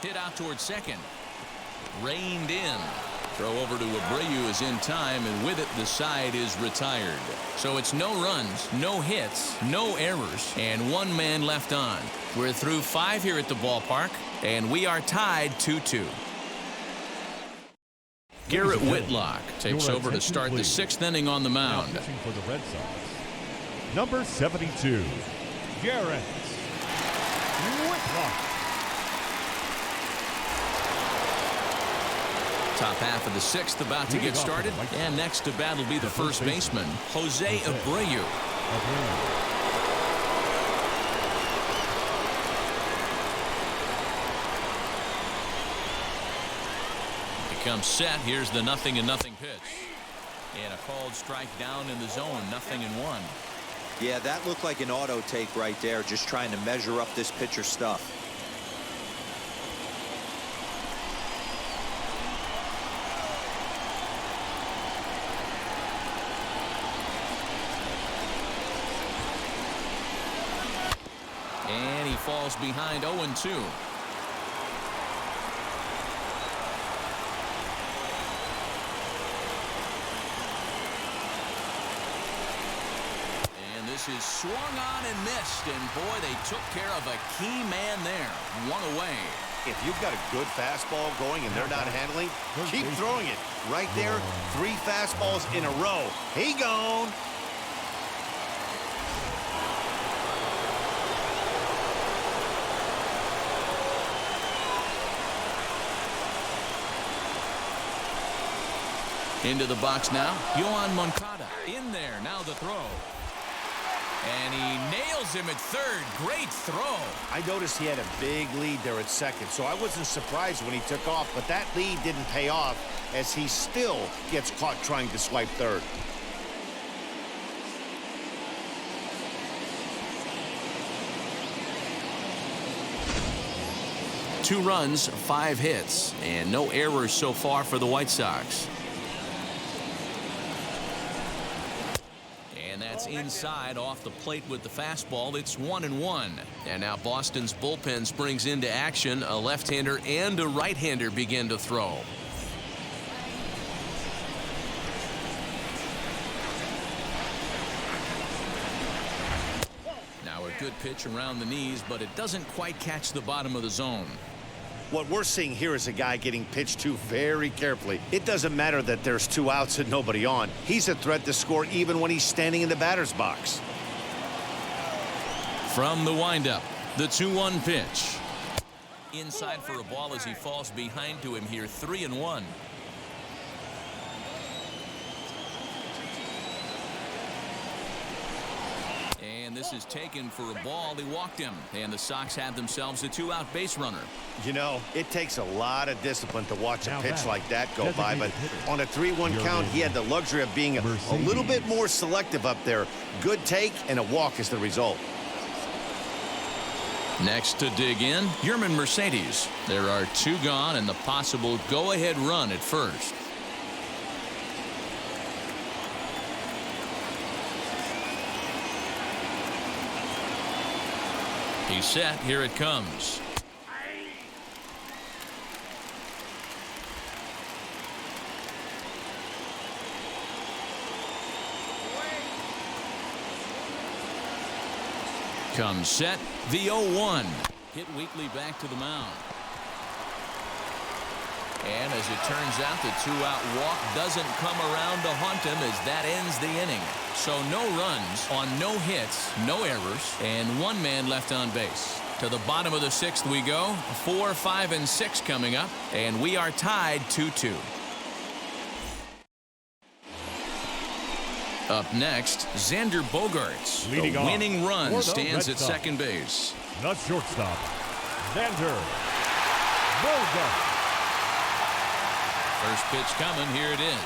Hit out towards second. Reined in. Throw over to Abreu is in time, and with it, the side is retired. So it's no runs, no hits, no errors, and 1 man left on. We're through 5 here at the ballpark, and we are tied 2-2. Garrett Whitlock takes over to start the 6th inning on the mound. Now pitching for the Red Sox, number 72, Garrett Whitlock. Top half of the sixth about to get started. And next to bat will be the first baseman, Jose Abreu. Becomes set. Here's the 0-0 pitch. And a called strike down in the zone. 0-1. Yeah, that looked like an auto take right there, just trying to measure up this pitcher's stuff. And he falls behind 0-2. This is swung on and missed, and boy, they took care of a key man there. One away. If you've got a good fastball going and they're not handling, keep throwing it. Right there, 3 fastballs in a row. He gone. Into the box now, Yohan Moncada. In there, now the throw. And he nails him at third. Great throw. I noticed he had a big lead there at second, so I wasn't surprised when he took off, but that lead didn't pay off as he still gets caught trying to swipe third. Two runs, 5 hits, and no errors so far for the White Sox. That's inside off the plate with the fastball. It's 1-1. And now Boston's bullpen springs into action. A left-hander and a right-hander begin to throw. Now a good pitch around the knees, but it doesn't quite catch the bottom of the zone. What we're seeing here is a guy getting pitched to very carefully. It doesn't matter that there's 2 outs and nobody on. He's a threat to score even when he's standing in the batter's box. From the windup, the 2-1 pitch. Inside for a ball as he falls behind to him here. 3-1. And this is taken for a ball. They walked him, and the Sox have themselves a 2-out base runner. You know, it takes a lot of discipline to watch a pitch like that go by, but on a 3-1 count, he had the luxury of being a little bit more selective up there. Good take, and a walk is the result. Next to dig in, Yerman Mercedes. There are 2 gone and the possible go-ahead run at first. He's set. Here it comes. Comes set. The 0-1. Hit weakly back to the mound. And as it turns out, the 2-out walk doesn't come around to haunt him as that ends the inning. So no runs on no hits, no errors, and 1 man left on base. To the bottom of the 6th we go. 4, 5, and 6 coming up, and we are tied 2-2. Up next, Xander Bogaerts. The winning run stands at second base. The shortstop, Xander Bogaerts. First pitch coming. Here it is.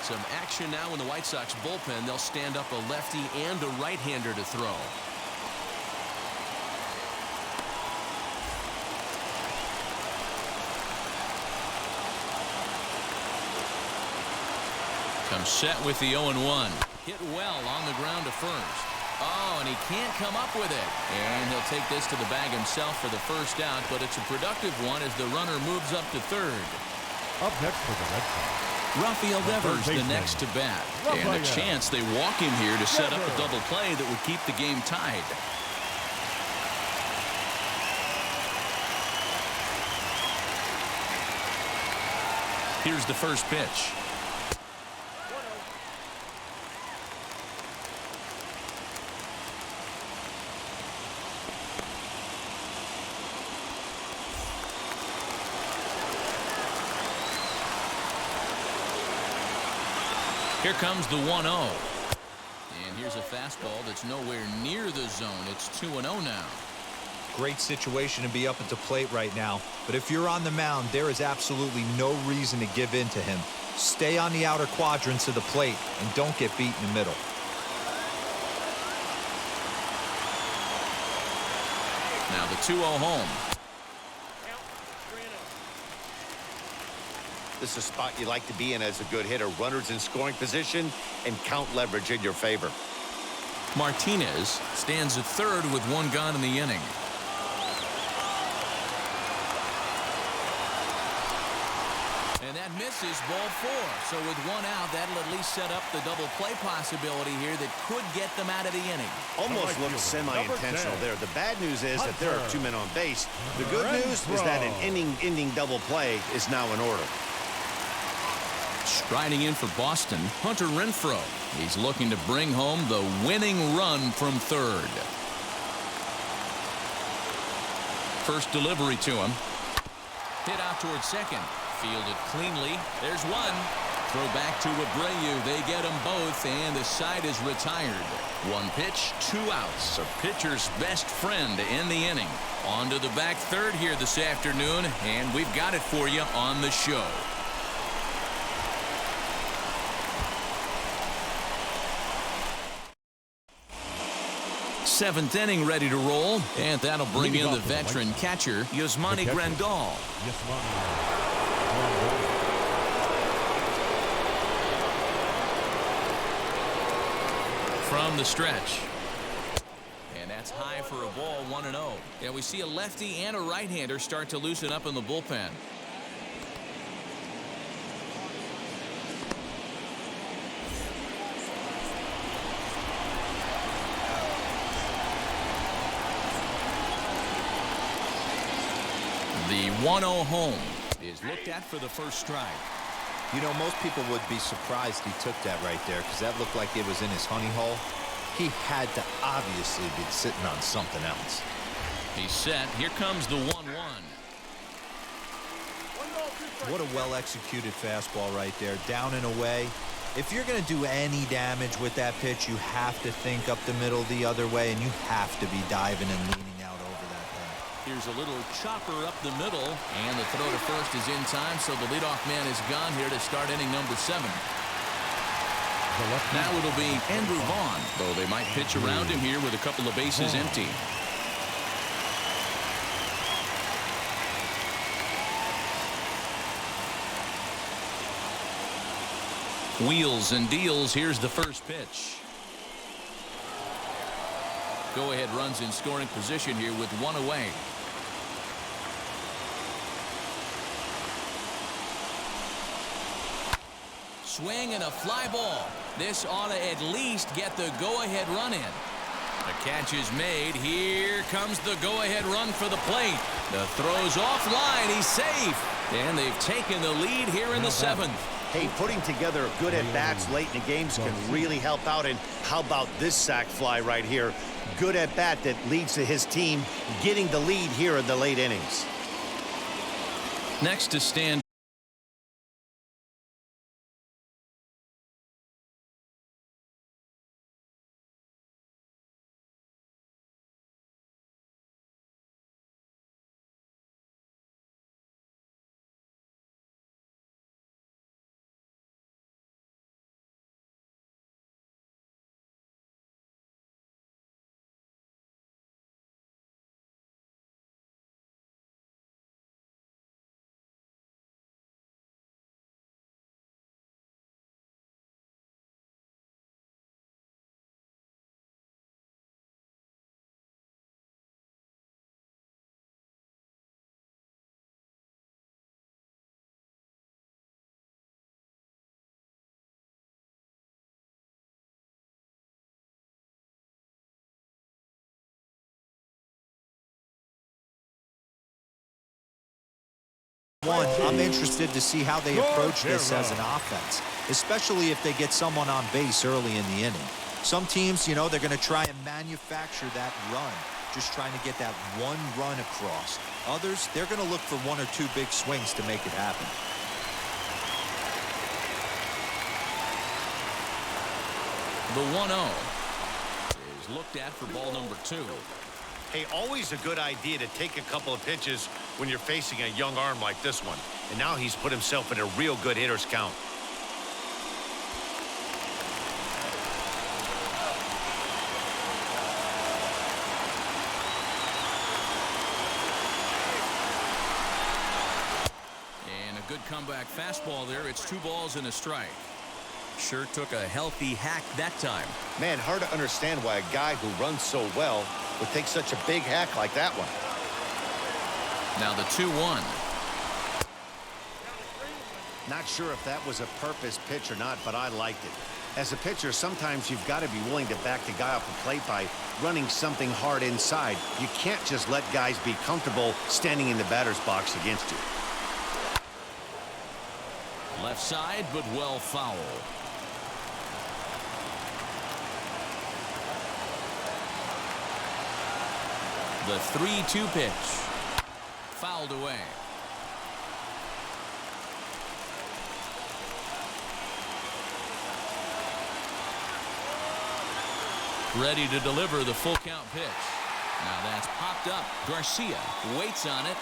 Some action now in the White Sox bullpen. They'll stand up a lefty and a right-hander to throw. Comes set with the 0-1. Hit well on the ground to first. Oh, and he can't come up with it. And he'll take this to the bag himself for the first out, but it's a productive one as the runner moves up to third. Up next for the Red Sox, Rafael Devers the next to bat. And a chance they walk him here to set up a double play that would keep the game tied. Here's the first pitch. Here comes the 1-0. And here's a fastball that's nowhere near the zone. It's 2-0 now. Great situation to be up at the plate right now. But if you're on the mound, there is absolutely no reason to give in to him. Stay on the outer quadrants of the plate and don't get beat in the middle. Now the 2-0 home. This is a spot you like to be in as a good hitter. Runners in scoring position and count leverage in your favor. Martinez stands at third with one gone in the inning. And that misses, ball 4. So with one out, that'll at least set up the double play possibility here that could get them out of the inning. Almost looks semi-intentional there. The bad news is that there are 2 men on base. The good news is that an inning double play is now in order. Striding in for Boston, Hunter Renfroe. He's looking to bring home the winning run from third. First delivery to him. Hit out towards second. Fielded cleanly. There's one. Throw back to Abreu. They get them both, and the side is retired. 1 pitch, 2 outs. A pitcher's best friend in the inning. On to the back third here this afternoon, and we've got it for you on the show. Seventh inning ready to roll, and that'll bring in the veteran catcher, Yasmani Grandal. From the stretch. And that's high for a ball, 1-0. And we see a lefty and a right-hander start to loosen up in the bullpen. The 1-0 home is looked at for the first strike. You know, most people would be surprised he took that right there because that looked like it was in his honey hole. He had to obviously be sitting on something else. He's set. Here comes the 1-1. What a well-executed fastball right there, down and away. If you're going to do any damage with that pitch, you have to think up the middle the other way, and you have to be diving and leaning out over that thing. Here's a little chopper up the middle, and the throw to first is in time, so the leadoff man is gone here to start inning number 7. Now it'll be Andrew Vaughn, though they might pitch around him here with a couple of bases empty. Wheels and deals. Here's the first pitch. Go ahead runs in scoring position here with 1 away. Swing and a fly ball. This ought to at least get the go-ahead run in. The catch is made. Here comes the go-ahead run for the plate. The throw's offline. He's safe. And they've taken the lead here in the 7th. Hey, putting together good at-bats late in the games can really help out. And how about this sac fly right here? Good at-bat that leads to his team getting the lead here in the late innings. Next to stand. I'm interested to see how they approach this as an offense, especially if they get someone on base early in the inning. Some teams, you know, they're going to try and manufacture that run, just trying to get that one run across. Others, they're going to look for 1 or 2 big swings to make it happen. The 1-0 is looked at for ball number 2. Hey, always a good idea to take a couple of pitches when you're facing a young arm like this one. And now he's put himself in a real good hitter's count. And a good comeback fastball there. It's 2 balls and a strike. Sure took a healthy hack that time. Man, hard to understand why a guy who runs so well would take such a big hack like that one. Now the 2-1. Not sure if that was a purpose pitch or not, but I liked it. As a pitcher, sometimes you've got to be willing to back the guy off the plate by running something hard inside. You can't just let guys be comfortable standing in the batter's box against you. Left side, but well foul. The 3-2 pitch. Fouled away. Ready to deliver the full count pitch. Now that's popped up. Garcia waits on it.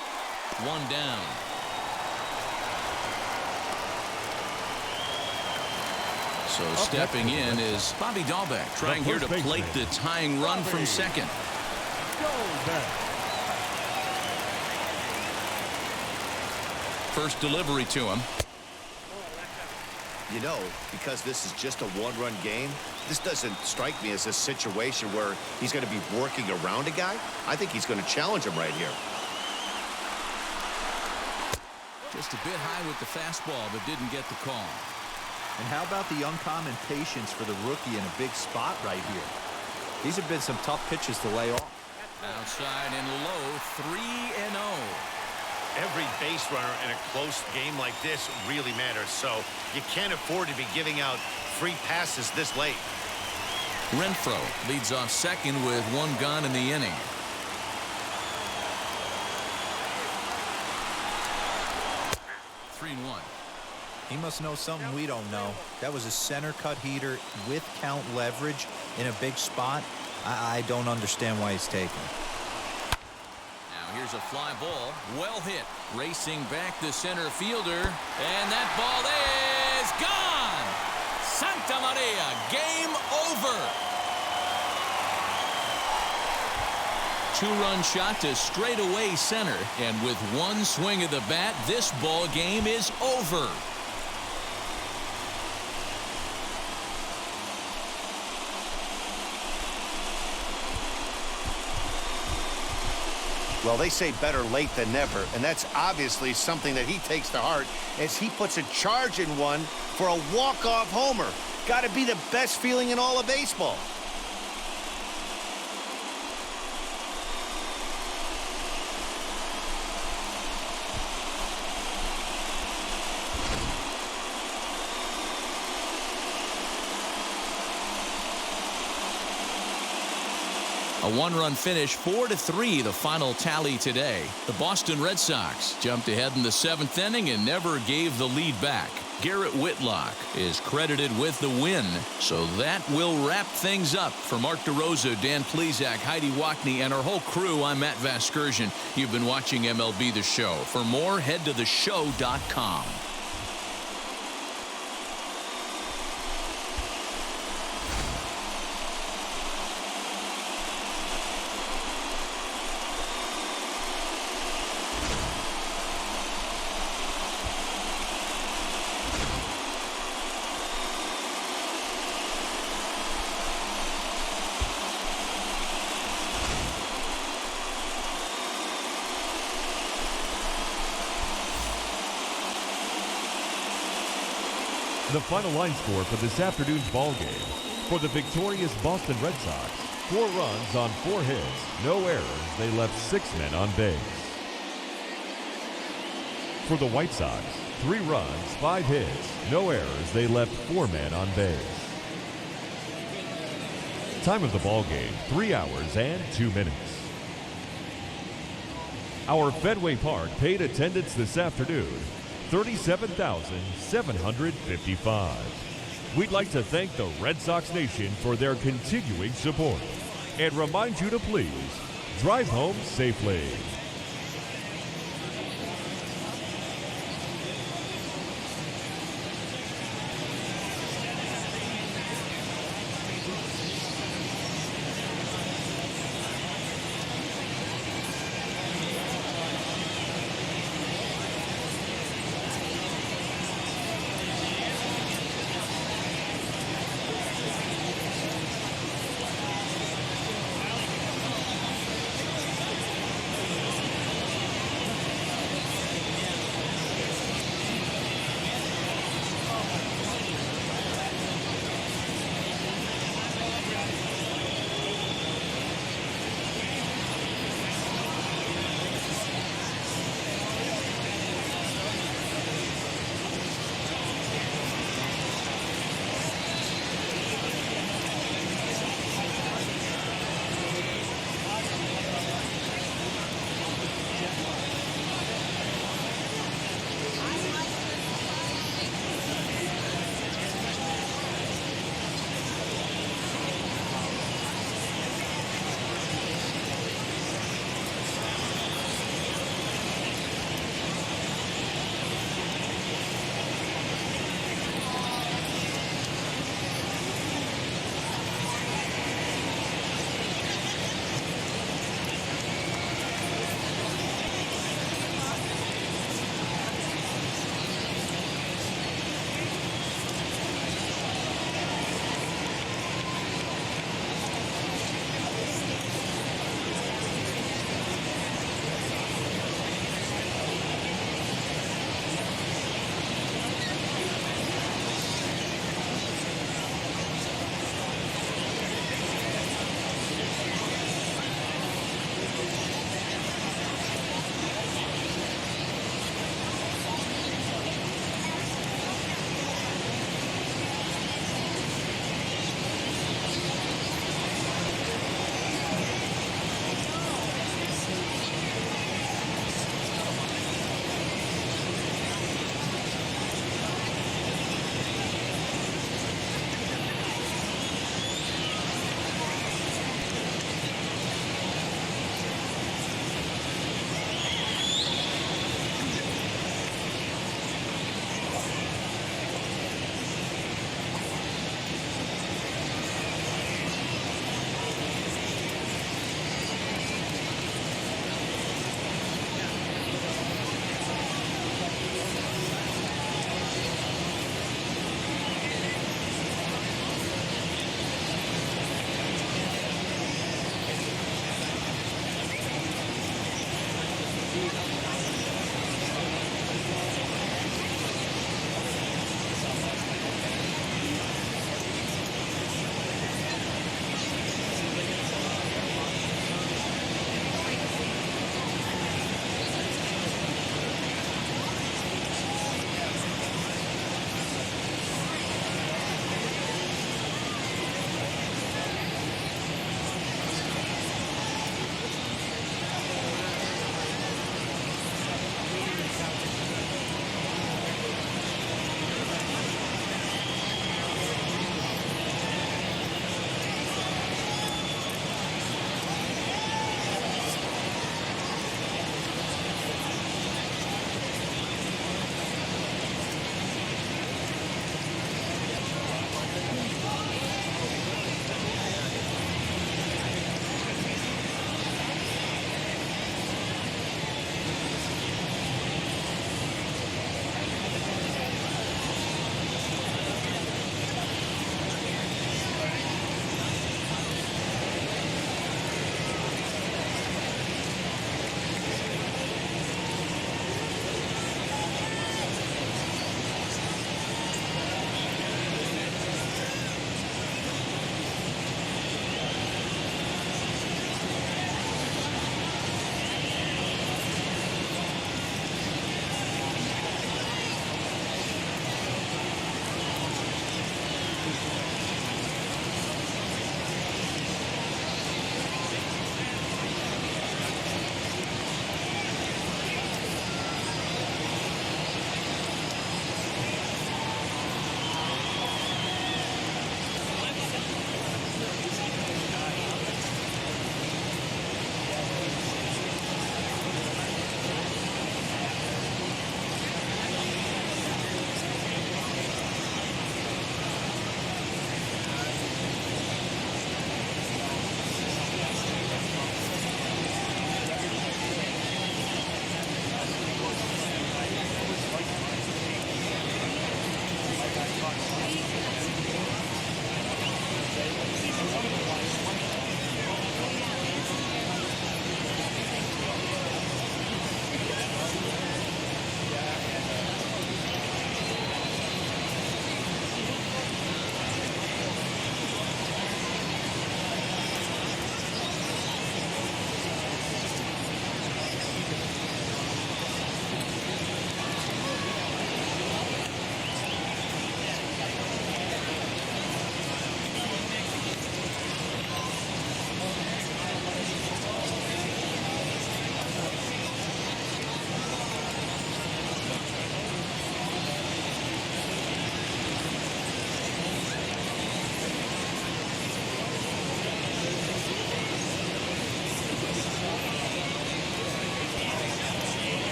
1 down. So stepping in is Bobby Dahlbeck, trying here to plate the tying run from second. First delivery to him. You know, because this is just a one-run game, this doesn't strike me as a situation where he's going to be working around a guy. I think he's going to challenge him right here. Just a bit high with the fastball, but didn't get the call. And how about the uncommon patience for the rookie in a big spot right here? These have been some tough pitches to lay off. Outside and low, 3-0. Every base runner in a close game like this really matters, so you can't afford to be giving out free passes this late. Renfroe leads off second with 1 gone in the inning. Three and 1. He must know something we don't know. That was a center cut heater with count leverage in a big spot. I don't understand why he's taking. Now here's a fly ball. Well hit. Racing back the center fielder. And that ball is gone. Santa Maria. Game over. 2-run shot to straightaway center. And with 1 swing of the bat, this ball game is over. Well, they say better late than never, and that's obviously something that he takes to heart as he puts a charge in one for a walk-off homer. Got to be the best feeling in all of baseball. A 1-run finish, 4-3, the final tally today. The Boston Red Sox jumped ahead in the 7th inning and never gave the lead back. Garrett Whitlock is credited with the win. So that will wrap things up. For Mark DeRosa, Dan Plesac, Heidi Wackney, and our whole crew, I'm Matt Vasgersian. You've been watching MLB The Show. For more, head to theshow.com. The final line score for this afternoon's ball game. For the victorious Boston Red Sox, 4 runs on 4 hits, no errors. They left 6 men on base. For the White Sox, 3 runs, 5 hits, no errors. They left 4 men on base. Time of the ball game, 3 hours and 2 minutes. Our Fenway Park paid attendance this afternoon, 37,755. we'd like to thank the Red Sox Nation for their continuing support and remind you to please drive home safely.